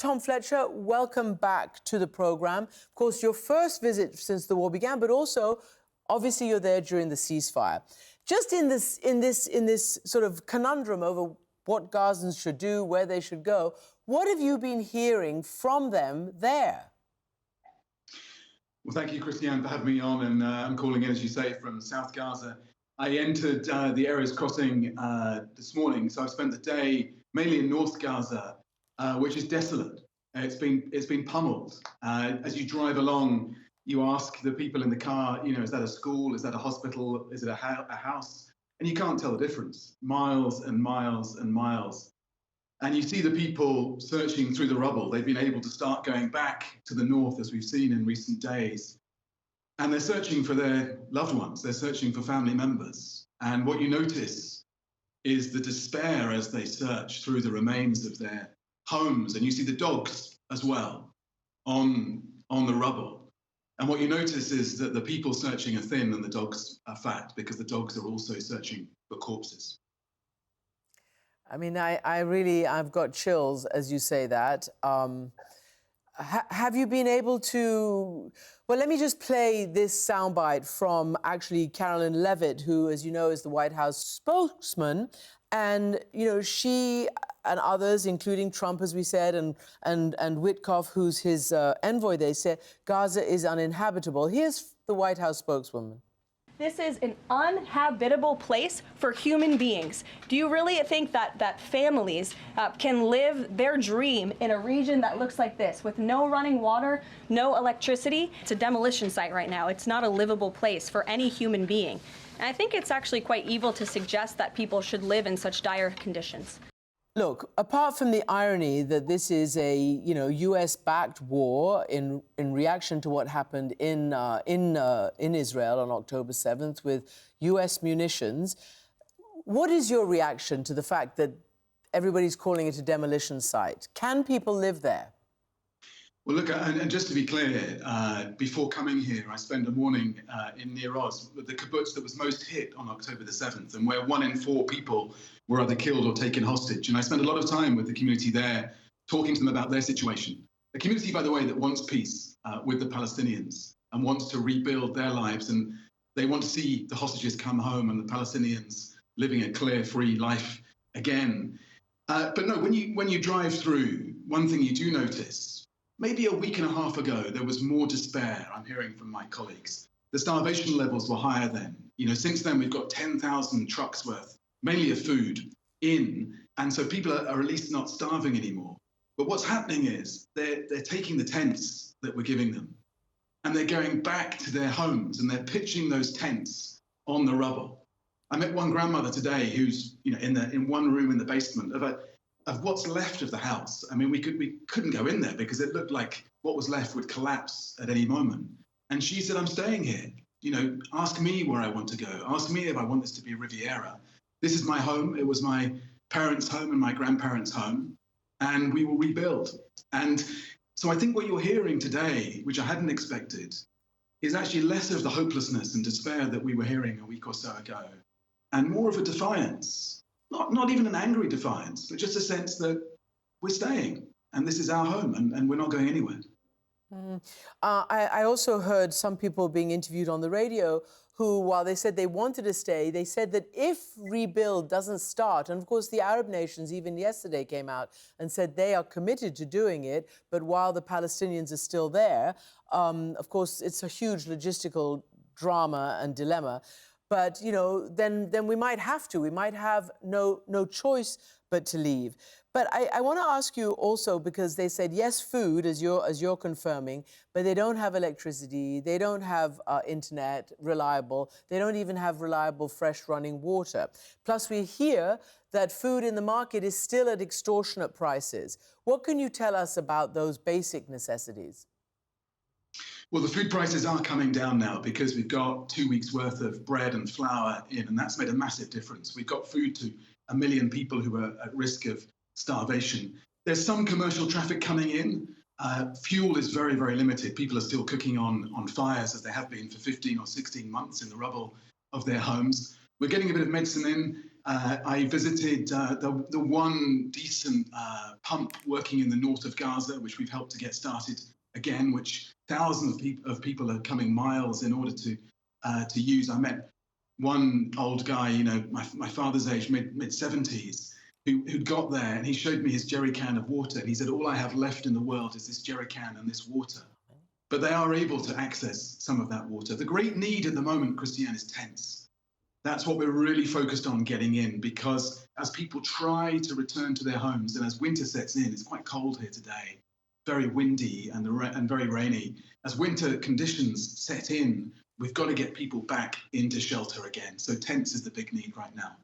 Tom Fletcher, welcome back to the program. Of course, your first visit since the war began, but also, obviously, you're there during the ceasefire. Just in this sort of conundrum over what Gazans should do, where they should go, what have you been hearing from them there? Well, thank you, Christiane, for having me on. And I'm calling in, as you say, from South Gaza. I entered the areas crossing this morning, so I've spent the day mainly in North Gaza, which is desolate. It's been pummeled. As you drive along, you ask the people in the car, you know, is that a school? Is that a hospital? Is it a house? And you can't tell the difference. Miles and miles and miles. And you see the people searching through the rubble. They've been able to start going back to the north, as we've seen in recent days. And they're searching for their loved ones. They're searching for family members. And what you notice is the despair as they search through the remains of their homes. And you see the dogs as well on the rubble. And what you notice is that the people searching are thin and the dogs are fat, because the dogs are also searching for corpses. I mean, I've got chills as you say that. Have you been able to... Well, let me just play this soundbite from actually Carolyn Levitt, who, as you know, is the White House spokesman. And, you know, she and others, including Trump, as we said, and Witkoff, who's his envoy, they said Gaza is uninhabitable. Here's the White House spokeswoman. This is an uninhabitable place for human beings. Do you really think that families can live their dream in a region that looks like this, with no running water, no electricity? It's a demolition site right now. It's not a livable place for any human being. And I think it's actually quite evil to suggest that people should live in such dire conditions. Look, apart from the irony that this is a, you know, US-backed war in reaction to what happened in Israel on October 7th with US munitions, what is your reaction to the fact that everybody's calling it a demolition site? Can people live there? Well, look, and just to be clear, before coming here, I spent a morning in Nir Oz, the kibbutz that was most hit on October the 7th, and where 1 in 4 people were either killed or taken hostage. And I spent a lot of time with the community there, talking to them about their situation. A community, by the way, that wants peace with the Palestinians and wants to rebuild their lives. And they want to see the hostages come home and the Palestinians living a clear, free life again. But no, when you drive through, one thing you do notice, maybe a week and a half ago, there was more despair, I'm hearing from my colleagues. The starvation levels were higher then. You know, since then, we've got 10,000 trucks worth, mainly of food, in. And so people are at least not starving anymore. But what's happening is they're taking the tents that we're giving them, and they're going back to their homes, and they're pitching those tents on the rubble. I met one grandmother today who's, you know, in one room in the basement of what's left of the house. I mean, we couldn't go in there because it looked like what was left would collapse at any moment. And she said, I'm staying here. You know, ask me where I want to go. Ask me if I want this to be a Riviera. This is my home. It was my parents' home and my grandparents' home, and we will rebuild. And so I think what you're hearing today, which I hadn't expected, is actually less of the hopelessness and despair that we were hearing a week or so ago, and more of a defiance. Not even an angry defiance, but just a sense that we're staying and this is our home and we're not going anywhere. I also heard some people being interviewed on the radio who, while they said they wanted to stay, they said that if rebuild doesn't start, and of course the Arab nations even yesterday came out and said they are committed to doing it, but while the Palestinians are still there, of course it's a huge logistical drama and dilemma. But, you know, then we might have to. We might have no choice but to leave. But I want to ask you also, because they said, yes, food, as you're confirming, but they don't have electricity, they don't have internet reliable, they don't even have reliable fresh running water. Plus, we hear that food in the market is still at extortionate prices. What can you tell us about those basic necessities? Well, the food prices are coming down now because we've got 2 weeks' worth of bread and flour in, and that's made a massive difference. We've got food to 1 million people who are at risk of starvation. There's some commercial traffic coming in. Fuel is very, very limited. People are still cooking on fires, as they have been for 15 or 16 months in the rubble of their homes. We're getting a bit of medicine in, I visited the one decent pump working in the north of Gaza, which we've helped to get started again, which thousands of people are coming miles in order to use. I met one old guy, you know, my father's age, mid 70s, who'd got there, and he showed me his jerry can of water, and he said, all I have left in the world is this jerry can and this water. But they are able to access some of that water. The great need at the moment, Christiane, is tents. That's what we're really focused on getting in, because as people try to return to their homes, and as winter sets in, it's quite cold here today, very windy and very rainy. As winter conditions set in, we've got to get people back into shelter again. So tents is the big need right now.